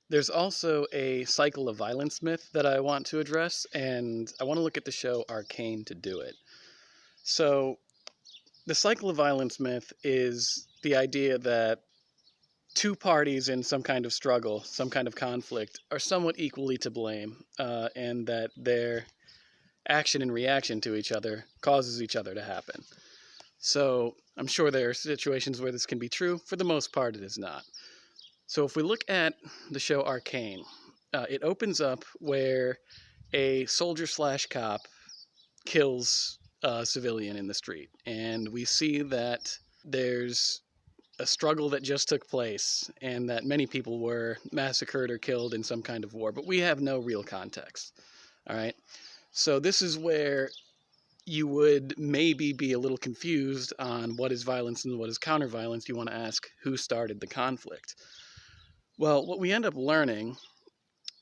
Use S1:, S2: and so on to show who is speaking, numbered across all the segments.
S1: There's also a cycle of violence myth that I want to address, and I want to look at the show Arcane to do it. So, the cycle of violence myth is the idea that two parties in some kind of struggle, some kind of conflict, are somewhat equally to blame, and that their action and reaction to each other causes each other to happen. So, I'm sure there are situations where this can be true. For the most part, it is not. So if we look at the show Arcane, it opens up where a soldier slash cop kills a civilian in the street, and we see that there's a struggle that just took place, and that many people were massacred or killed in some kind of war, but we have no real context. All right, so this is where you would maybe be a little confused on what is violence and what is counterviolence. You want to ask who started the conflict. Well, what we end up learning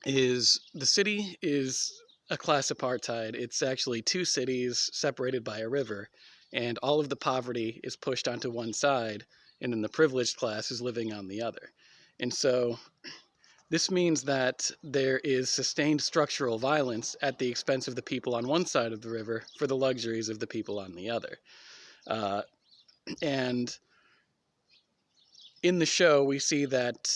S1: is the city is a class apartheid. It's actually two cities separated by a river, and all of the poverty is pushed onto one side, and then the privileged class is living on the other. And so this means that there is sustained structural violence at the expense of the people on one side of the river for the luxuries of the people on the other. Uh, and in the show, we see that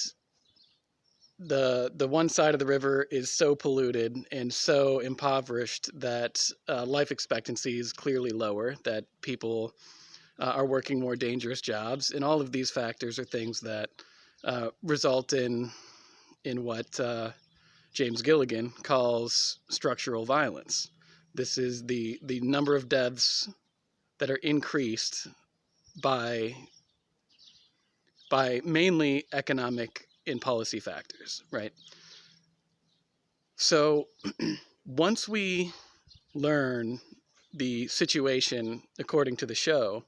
S1: the one side of the river is so polluted and so impoverished that life expectancy is clearly lower, that people are working more dangerous jobs, and all of these factors are things that result in what James Gilligan calls structural violence. This is the number of deaths that are increased by mainly economic and policy factors, right? So once we learn the situation according to the show,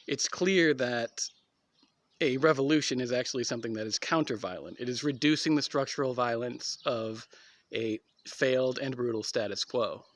S1: it's clear that a revolution is actually something that is counter-violent. It is reducing the structural violence of a failed and brutal status quo.